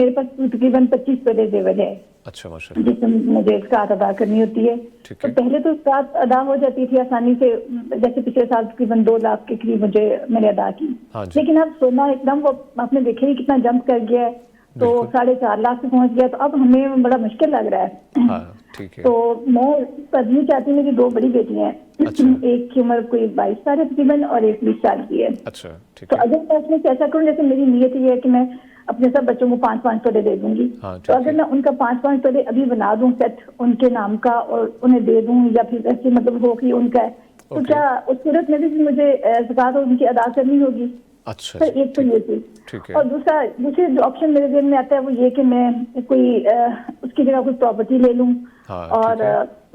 मेरे पास तकरीबन 25 तोले जेवर है। अच्छा माशाल्लाह। जिसमें मुझे ज़कात अदा करनी होती है। तो पहले तो ज़कात अदा हो जाती थी आसानी से, जैसे पिछले साल तकरीबन 2 लाख के करीब मैंने अदा की। लेकिन अब सोना एकदम वो आपने देखा ही कितना जंप कर गया है, तो 4.5 लाख पे पहुंच गया। तो अब हमें बड़ा मुश्किल लग रहा है। हाँ, ठीक है। तो मैं तजवीज़ चाहती हूँ, मेरी 2 बड़ी बेटियां हैं। अच्छा। एक की उम्र कोई 22 साल है तकरीबन और एक 20 साल की है। अच्छा, ठीक तो है। अगर मैं इसमें ऐसा करूँ, जैसे मेरी नीयत ये है कि मैं अपने सब बच्चों को 5-5 तोले दे दूंगी। तो अगर मैं उनका 5-5 तोले अभी बना दूं सेट उनके नाम का और उन्हें दे दूं, या फिर ऐसे मतलब हो कि उनका है, तो क्या उस सूरत में भी मुझे ज़कात उनकी अदा करनी होगी? अच्छा। तो एक तो ये चीज, और दूसरे जो ऑप्शन मेरे दिल में आता है वो ये कि मैं कोई उसकी जगह कोई प्रॉपर्टी ले लूं, और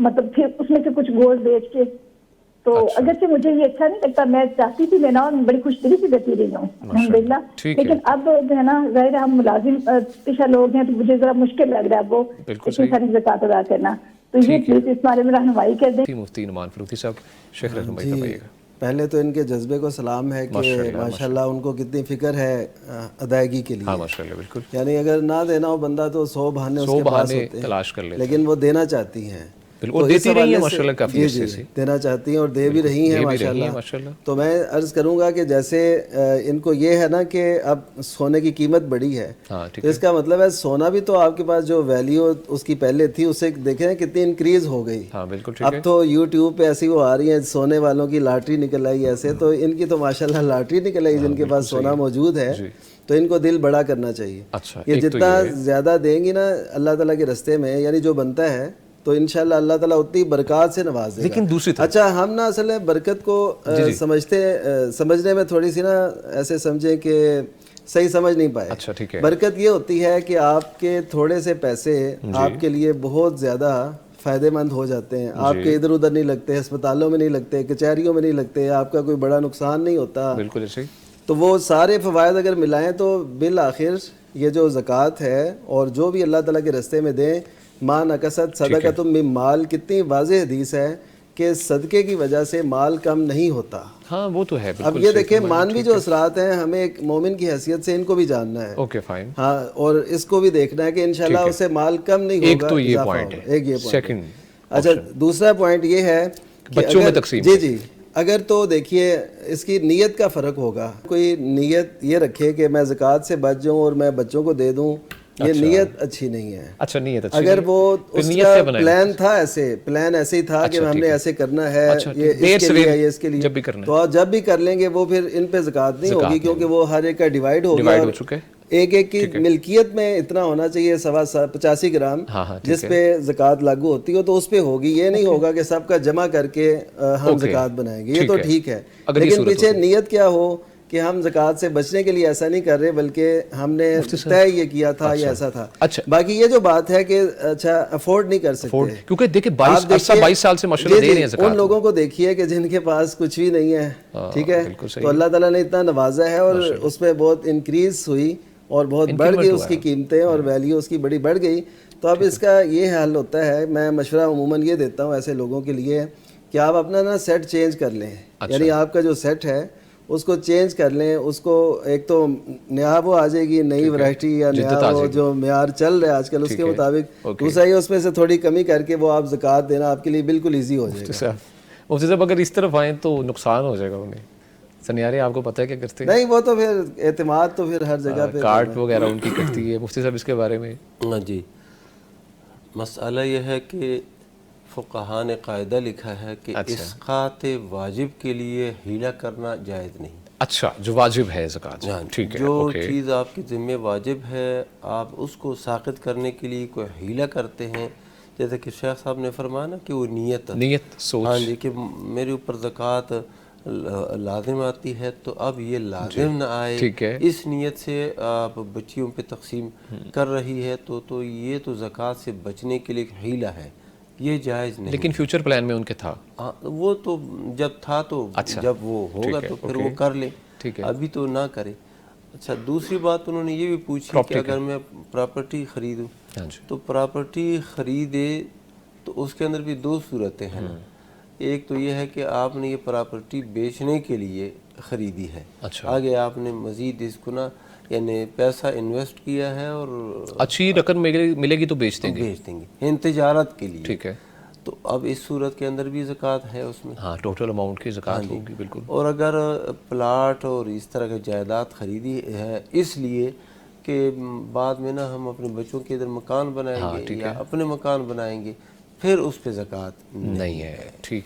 मतलब फिर उसमें से कुछ गोल्ड बेच के। तो अगर से मुझे ये अच्छा नहीं लगता, मैं चाहती थी लेना और बड़ी खुश दिली से देती रही हूँ अल्हम्दुलिल्लाह। लेकिन अब जो है ना, ज़ाहिर हम मुलाजिम पेशा लोग हैं, तो मुझे जरा मुश्किल लग रहा है वो इतनी सारी ज़कात अदा करना। तो ये प्लीज इस बारे में रहनुमाई कर दें। मुफ्ती नुमान फरूकी साहब, शेख रहनुमाई फरमाइएगा। पहले तो इनके जज्बे को सलाम है कि माशाल्लाह उनको कितनी फिक्र है अदायगी के लिए। हाँ माशाल्लाह, बिल्कुल। यानी अगर ना देना हो बंदा तो 100 बहाने उसके पास होते हैं, तलाश कर लेते हैं, लेकिन वो देना चाहती हैं। तो देती रही है माशाल्लाह, काफी अच्छे से देना चाहती हैं और दे भी रही हैं माशाल्लाह। तो मैं अर्ज करूंगा कि जैसे इनको ये है ना कि अब सोने की कीमत बढ़ी है, तो इसका मतलब है सोना भी तो आपके पास जो वैल्यू उसकी पहले थी उससे देखें कितनी इंक्रीज हो गई। हाँ, बिल्कुल। अब तो यूट्यूब पे ऐसी वो आ रही है सोने वालों की लॉटरी निकल आई ऐसे, तो इनकी तो माशाल्लाह लॉटरी निकल आई जिनके पास सोना मौजूद है। तो इनको दिल बड़ा करना चाहिए। अच्छा, ये जितना ज़्यादा देंगी ना अल्लाह ताला के रस्ते में, यानी जो बनता है, तो इंशाल्लाह अल्लाह ताला उतनी बरकत से नवाज देगा। लेकिन दूसरी तरफ अच्छा, हम ना असल में बरकत को समझने में थोड़ी सी ना ऐसे समझें कि सही समझ नहीं पाए। अच्छा, ठीक है। बरकत ये होती है कि आपके थोड़े से पैसे आपके लिए बहुत ज़्यादा फ़ायदेमंद हो जाते हैं, आपके इधर उधर नहीं लगते, अस्पतालों में नहीं लगते, कचहरियों में नहीं लगते, आपका कोई बड़ा नुकसान नहीं होता। बिल्कुल ऐसे। तो वो सारे फ़वायद अगर मिलाएं तो बिल आखिर ये जो ज़कात है और जो भी अल्लाह ताला के रस्ते में दें, माँ नकसत सदक़तुम मिन माल, कितनी वाज़ेह हदीस है कि सदक़े की वजह से माल कम नहीं होता। हाँ, वो तो है। अब ये देखें मानवी जो असरात हैं, हमें एक मोमिन की हैसियत से इनको भी जानना है। Okay, fine. हाँ, और इसको भी देखना है कि इंशाल्लाह उससे माल कम नहीं होगा। एक तो ये पॉइंट है। एक ये पॉइंट है। अच्छा, ऑप्शन। दूसरा पॉइंट ये है कि बच्चों में तकसीम। जी अगर तो देखिए इसकी नीयत का फ़र्क होगा। कोई नीयत ये रखे कि मैं ज़कात से बच जाऊँ और मैं बच्चों को दे दूँ, ये नीयत अच्छी नहीं है। अच्छा, नीयत अच्छी अगर वो उसका प्लान था, प्लान ऐसे ही था कि हमने ऐसे करना है, ये इसके लिए, ये इसके लिए, तो जब भी कर लेंगे वो फिर इन पे ज़कात नहीं होगी, क्योंकि वो हर एक का डिवाइड हो गया। एक की मिल्कियत में इतना होना चाहिए 85 ग्राम, जिस पे ज़कात लागू होती हो तो उस पे होगी। ये नहीं होगा कि सबका जमा करके हम ज़कात बनाएंगे, ये तो ठीक है। लेकिन पीछे नीयत क्या हो कि हम ज़कात से बचने के लिए ऐसा नहीं कर रहे, बल्कि हमने तय ये किया था, ये ऐसा था। अच्छा, बाकी ये जो बात है कि अच्छा अफोर्ड नहीं कर सकते, क्योंकि देखिए 22 साल से माशाल्लाह दे रहे हैं ज़कात। उन लोगों को देखिए कि जिनके पास कुछ भी नहीं है, ठीक है, तो अल्लाह ताला ने इतना नवाजा है और उसमें बहुत इंक्रीज हुई और बहुत बढ़ गई उसकी कीमतें और वैल्यू उसकी बड़ी बढ़ गई। तो अब इसका ये हल होता है, मैं मशवरा अमूमन ये देता हूँ ऐसे लोगों के लिए कि आप अपना ना सेट चेंज कर लें। यानी आपका जो सेट है उसको चेंज कर लें, उसको एक तो नया वो आ जाएगी, नई वैरायटी या नया वो जो म्यार चल रहा है आजकल उसके मुताबिक। दूसरा ये उसमें से थोड़ी कमी करके वो आप ज़कात देना आपके लिए बिल्कुल ईजी हो जाएगा। मुफ्ती साहब अगर इस तरफ आएँ तो नुकसान हो जाएगा उन्हें। सनियारे आपको पता है क्या करते हैं? नहीं, वो तो फिर एतमाद तो फिर हर जगह पे कार्ड वगैरह उनकी कटती है। मुफ्ती साहब इसके बारे में? हाँ जी, मसला यह है कि फ़ुक़हा ने कायदा लिखा है कि इसक़ात वाजिब के लिए हीला करना जायज़ नहीं। अच्छा, जो वाजिब है ज़कात, ठीक है। जो चीज़ आपके ज़िम्मे वाजिब है, आप उसको साक़ित करने के लिए कोई हीला करते हैं, जैसे कि शेख साहब ने फरमाया ना कि वो नीयत सोच, हाँ जी, कि मेरे ऊपर ज़कात लाजिम आती है, तो अब ये लाजिम ना आए, इस नीयत से आप बच्चियों पे तकसीम कर रही है, तो ये तो ज़कात से बचने के लिए एक हीला है, ये जायज़ नहीं। लेकिन फ्यूचर प्लान में उनके था? वो तो जब था तो अच्छा, जब वो होगा तो फिर वो कर ले, अभी तो ना करे। अच्छा, दूसरी बात उन्होंने ये भी पूछी कि अगर मैं प्रॉपर्टी ख़रीदूँ, तो प्रॉपर्टी ख़रीदे तो उसके अंदर भी दो सूरतें हैं। एक तो ये है कि आपने ये प्रॉपर्टी बेचने के लिए ख़रीदी है, आगे आपने मज़ीद इसको ना یعنی پیسہ انویسٹ کیا ہے اور اچھی رقم ملے گی تو بیچ دیں گے ان تجارت کے لیے، ٹھیک ہے، تو اب اس صورت کے اندر بھی زکوٰۃ ہے اس میں، ہاں ٹوٹل اماؤنٹ کی زکوٰۃ ہوگی بالکل. اور اگر پلاٹ اور اس طرح کی جائیداد خریدی ہے اس لیے کہ بعد میں نا ہم اپنے بچوں کے ادھر مکان بنائیں گے یا اپنے مکان بنائیں گے، پھر اس پہ زکوٰۃ نہیں ہے، ٹھیک ہے.